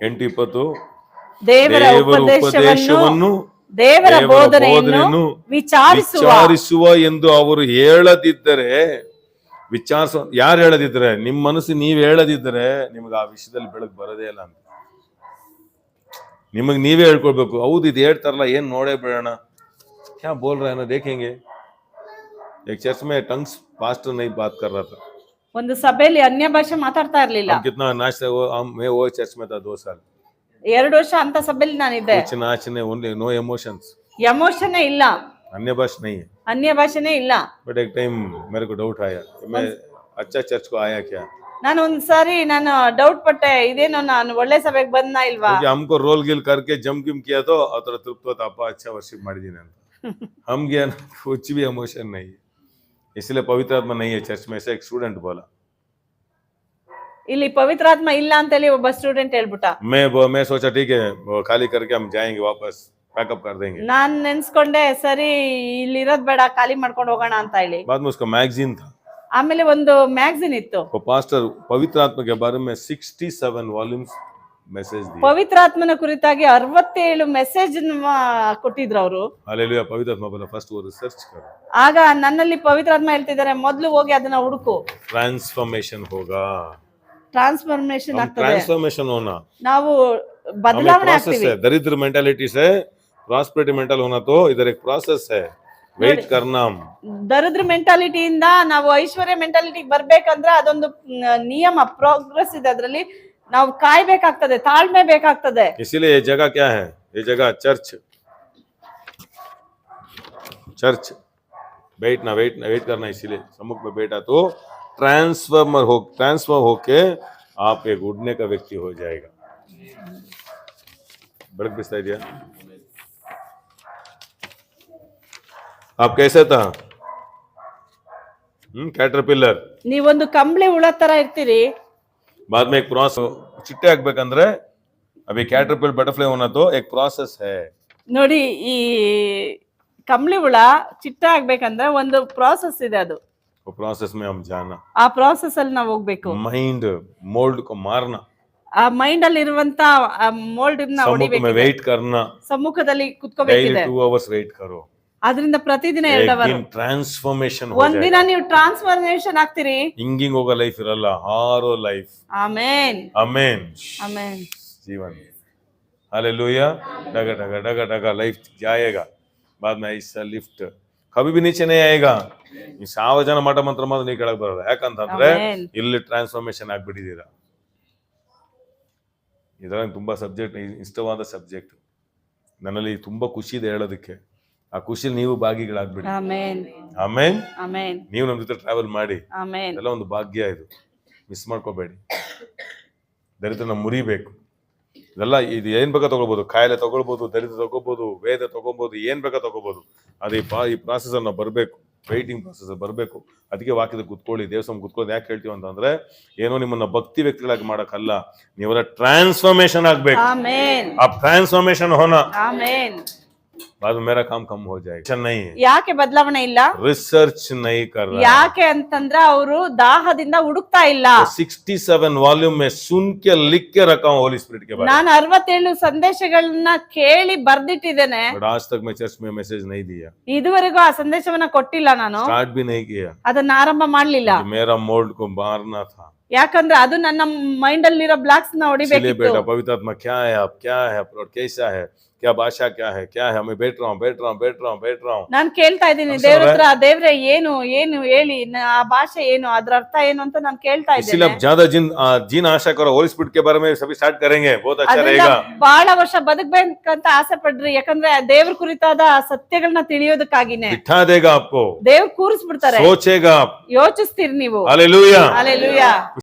8:20 ದೇವರ ಉಪದೇಶವನ್ನು ದೇವರ ಬೋಧನೆಯನ್ನು ವಿಚಾರಿಸುವ ಎಂದು ಅವರು ಹೇಳದಿದ್ದರೆ, ಯಾರು ಹೇಳದಿದ್ರೆ, ನಿಮ್ಮ ಮನಸ್ಸು ನೀವ್ ಹೇಳದಿದ್ರೆ ನಿಮ್ಗೆ ಆ ವಿಷಯದಲ್ಲಿ ಬೆಳಕು ಬರೋದೇ ಇಲ್ಲ ಅಂತ. ನಿಮಗ್ ನೀವೇ ಹೇಳ್ಕೊಳ್ಬೇಕು. ಹೌದು, ಇದು ಹೇಳ್ತಾರಲ್ಲ, ಏನ್ ನೋಡೇ ಬಿಡೋಣ, ಕ್ಯಾ ಬೋಲ್ ರहा है ना देखेंगे. एक चर्च में टंग्स पास्टर नहीं बात कर रहा था. ಒಂದು ಸಭೆಯಲ್ಲಿ ಅನ್ಯ ಭಾಷೆ ಮಾತಾಡ್ತಾ ಇರ್ಲಿಲ್ಲ. कितना नाचते मैं वो चर्च में था 2 साल. 2 ವರ್ಷ ಅಂತ ಸಭೆಯಲ್ಲಿ ನಾನಿದ್ದೆ. कुछ नाचने ओनली, नो इमोशंस. ಎಮೋಷನ್ ಇಲ್ಲ, अन्य भाषा नहीं है, ಅನ್ಯ ಭಾಷೆನೇ ಇಲ್ಲ. बट एक टाइम मेरे को डाउट आया, मैं अच्छा चर्च को आया क्या. ನಾನು ಒಂದ್ಸಾರಿ ಡೌಟ್ ಪಟ್ಟೆ, ಇದೇನೋ ನಾನು ಒಳ್ಳೆ ಸಭೆಗೆ ಬಂದ್ನಾ ಇಲ್ವಾ. हमको रोल गिल करके जम गिम किया तो अतर तृप्त होता, अप्पा अच्छा वर्शिप ಮಾಡಿದೀನಿ ಅಂತ. हम गया ना, कुछ भी इमोशन नहीं है, इसलिए पवित्र आत्मा नहीं है चर्च में, ऐसा एक स्टूडेंट बोला. ಇಲ್ಲಿ ಪವಿತ್ರಾತ್ಮ ಇಲ್ಲ ಅಂತ ಹೇಳಿ ಒಬ್ಬ ಸ್ಟೂಡೆಂಟ್ ಹೇಳ್ಬಿಟ್ಟ. मैं सोचा ठीक है, खाली करके हम जाएंगे वापस, पैकअप कर देंगे. ನಾನ್ ನೆನ್ಸ್ಕೊಂಡೆ, ಸರಿ ಇಲ್ಲಿ ಇರೋದ್ ಬೇಡ, ಖಾಲಿ ಮಾಡ್ಕೊಂಡು ಹೋಗೋಣ ಅಂತ ಹೇಳಿ. बाद में उसका मैगजीन था, ಆಮೇಲೆ ಒಂದು ಮ್ಯಾಗಝಿನ್ ಇತ್ತು. वो पास्टर पवित्र आत्मा के बारे में 67 वॉल्यूम्स मैसेज दिए. ಪವಿತ್ರಾತ್ಮನ ಕುರಿತಾಗಿ 67 ಮೆಸೇಜ್ ಕೊಟ್ಟಿದ್ರು ಅವರು. हालेलुया. पवित्र आत्मा बोला फर्स्ट वो रिसर्च करो. ಆಗ ನನ್ನಲ್ಲಿ ಪವಿತ್ರಾತ್ಮ ಹೇಳ್ತಿದ್ದಾರೆ, ಮೊದಲು ಹೋಗಿ ಅದನ್ನ ಹುಡುಕು. ट्रांसफॉर्मेशन होगा, ट्रांसफॉर्मेशन ಆಗ್ತದೆ, ट्रांसफॉर्मेशन होना, ನಾವು ಬದಲಾವಣೆ ಆಗ್ತೀವಿ. दरिद्र मेंटालिटी से प्रॉस्पेरिटी मेंटल होना तो इधर एक प्रोसेस है, ವೇಟ್ करना. ದರಿದ್ರ ಮೆಂಟಾಲಿಟಿಯಿಂದ ನಾವು ಐಶ್ವರ್ಯ ಮೆಂಟಾಲಿಟಿಗೆ ಬರ್ಬೇಕಂದ್ರೆ ಅದೊಂದು ನಿಯಮ, ಪ್ರೋಗ್ರೆಸ್ ಇದೆ. ಅದರಲ್ಲಿ ನಾವು ಕಾಯ್ಬೇಕಾಗ್ತದೆ, ತಾಳ್ಮೆ ಬೇಕಾಗ್ತದೆ. इसीलिए ये जगह क्या है, ये जगह चर्च. बैठना, वेट करना, इसीलिए सम्मुख में बैठा तो ट्रांसफर होके आप एक उड़ने का व्यक्ति हो जाएगा. बड़क बिस्ता दिया. आप कैसे था, कैटरपिलर. ನೀವೊಂದು ಕಂಬಳಿ ಹುಳ ತರ ಇರ್ತೀರಿ. बाद में एक प्रोसेस, ಚಿಟ್ಟೆ ಆಗ್ಬೇಕಂದ್ರೆ अभी कैटरपिलर बटरफ्लाई होना तो एक प्रोसेस है. ನೋಡಿ, ಈ ಕಂಬಳಿ ಹುಳ ಚಿಟ್ಟೆ ಆಗ್ಬೇಕಂದ್ರೆ ಒಂದು ಪ್ರೋಸೆಸ್ ಇದೆ. ಅದು वो प्रोसेस में हम जाना, ಆ ಪ್ರೋಸೆಸ್ ಅಲ್ಲಿ ನಾವು ಹೋಗ್ಬೇಕು. माइंड मोल्ड को मारना, ಆ ಮೈಂಡ್ ಅಲ್ಲಿ ಇರುವಂತ ಮೋಲ್ಡ್ ನ ಹೊಡಿಬೇಕು. में वेट करना, ಸಮ್ಮುಖದಲ್ಲಿ ಕುತ್ಕೋಬೇಕಿದೆ. 2 hours वेट करो. ಅದರಿಂದ ಪ್ರತಿದಿನ 2 ಅವರ್ ಟ್ರಾನ್ಸ್ಫಾರ್ಮೇಶನ್. ಒಂದಿನ ನೀವು ಟ್ರಾನ್ಸ್ಫಾರ್ಮೇಶನ್ ಆಗ್ತೀರಿ. ಹಿಂಗಿಂಗ್ ಹೋಗೋ ಲೈಫ್ ಇರಲ್ಲ, ಹಾರೋ ಲೈಫ್. Amen, amen, amen. जीवन, हालेलुया. डगा डगा डगा डगा लाइफ जाएगा, बाद में ऐसा लिफ्ट कभी भी नीचे नहीं आएगा. ಈ 1000 ಜನ ಮಠ ಮಂತ್ರ ಮಾತ್ರ ನೀವು ಕೆಳಗೆ ಬರೋದು, ಯಾಕಂತಂದ್ರೆ ಇಲ್ಲಿ ಟ್ರಾನ್ಸ್ಫಾರ್ಮೇಶನ್ ಆಗ್ಬಿಟ್ಟಿದ್ದೀರಾ. ಇದ್ರಲ್ಲಿ ತುಂಬಾ ಸಬ್ಜೆಕ್ಟ್, ಇಷ್ಟವಾದ ಸಬ್ಜೆಕ್ಟ್, ನನ್ನಲ್ಲಿ ತುಂಬಾ ಖುಷಿ ಇದೆ ಹೇಳೋದಕ್ಕೆ. ಆ ಖುಷಿಲಿ ನೀವು ಭಾಗಿಗಳಾಗ್ಬಿಡಿ. Amen, amen, amen. ನೀವು ನಮ್ಮ ಜೊತೆ ಟ್ರಾವೆಲ್ ಮಾಡಿ. ಆಮೆನ್. ಎಲ್ಲ ಒಂದು ಭಾಗ್ಯ, ಇದು ಮಿಸ್ ಮಾಡ್ಕೋಬೇಡಿ. ದರಿದ್ರನ ಮುರಿಬೇಕು. ಇದೆಲ್ಲ ಇದು ಏನ್ ಬೇಕಾ ತಗೊಳ್ಬೋದು, ಕಾಯಿಲೆ ತಗೊಳ್ಬೋದು, ದರಿದ್ರ ತಗೋಬಹುದು, ವೇದ ತಗೋಬಹುದು, ಏನ್ ಬೇಕಾ ತಗೋಬಹುದು. ಅದು ಈ ಪ್ರಾಸೆಸ್ ಅನ್ನ ಬರ್ಬೇಕು, ವೈಟಿಂಗ್ ಪ್ರಾಸೆಸ್ ಬರ್ಬೇಕು. ಅದಕ್ಕೆ ವಾಕ್ಯದ ಕುತ್ಕೊಳ್ಳಿ, ದೇವಸ್ಥಾನ ಕುತ್ಕೊಳ್ಳೋದು ಯಾಕೆ ಹೇಳ್ತೀವಿ ಅಂತಂದ್ರೆ, ಏನೋ ನಿಮ್ಮನ್ನ ಭಕ್ತಿ ವ್ಯಕ್ತಿಗಳಾಗಿ ಮಾಡಕ್ಕಲ್ಲ, ನೀವೆಲ್ಲ ಟ್ರಾನ್ಸ್ಫಾರ್ಮೇಶನ್ ಆಗ್ಬೇಕು. ಆಮೆನ್. ಆ ಟ್ರಾನ್ಸ್ಫಾರ್ಮೇಶನ್ ಹೋನಾ. ಆಮೆನ್. बाद में मेरा काम कम हो जाएगा. नहीं है. ಯಾಕೆ ಬದಲಾವಣೆ ಇಲ್ಲ? ರಿಸರ್ಚ್ नहीं कर रहा. ಯಾಕೆ ಅಂತಂದ್ರೆ ಅವರು ದಾಹದಿಂದ ಹುಡುಕ್ತಾ ಇಲ್ಲ. 67 वॉल्यूम में सुन के लिख के रखा हूं होली स्पिरिट के बारे में. ನಾನು 67 ಸಂದೇಶಗಳನ್ನ ಕೇಳಿ ಬರ್ದಿಟ್ಟಿದ್ದೇನೆ. बट आज तक मैं चर्च में मैसेज नहीं दिया. ಇದುವರೆಗೂ ಆ ಸಂದೇಶವನ್ನ ಕೊಟ್ಟಿಲ್ಲ ನಾನು. स्टार्ट भी नहीं किया. ಅದನ್ನ ಆರಂಭ ಮಾಡ್ಲಿಲ್ಲ. मेरा मोल्ड को मारना था. ಯಾಕಂದ್ರೆ ಅದು ನನ್ನ ಮೈಂಡ್ ಅಲ್ಲಿರೋ ಬ್ಲಾಕ್ಸ್ ನ ಹೊಡಿಬೇಕಿತ್ತು. इसलिए बेटा पवित्र आत्मा क्या है, आप क्या है, कैसा है, क्या भाषा क्या है, मैं बैठ रहा हूँ. ನಾನು ಕೇಳ್ತಾ ಇದ್ದೀನಿ ದೇವ್ರ ಹತ್ರ, ದೇವ್ರೆ ಏನು ಹೇಳಿ, ಆ ಭಾಷೆ ಏನು, ಅದ್ರ ಅರ್ಥ ಏನು ಅಂತ ನಾನು ಕೇಳ್ತಾ ಇದ್ದೀನಿ. इसलिए अब ज्यादा जिन आशा करो, होली स्पिरिट के बारे में सभी स्टार्ट करेंगे, बहुत अच्छा रहेगा. ಬಹಳ ವರ್ಷ ಬದುಕಬೇಕಂತ ಆಸೆ ಪಡ್ರಿ, ಯಾಕಂದ್ರೆ ದೇವ್ರ ಕುರಿತಾದ ಸತ್ಯಗಳನ್ನ ತಿಳಿಯೋದಕ್ಕಾಗಿನೇ. बिठा देगा आपको, ದೇವ್ರು ಕೂರಿಸ್ಬಿಡ್ತಾರೆ, सोचेगा आप, ಯೋಚಿಸ್ತೀರಿ ನೀವು. Hallelujah, hallelujah.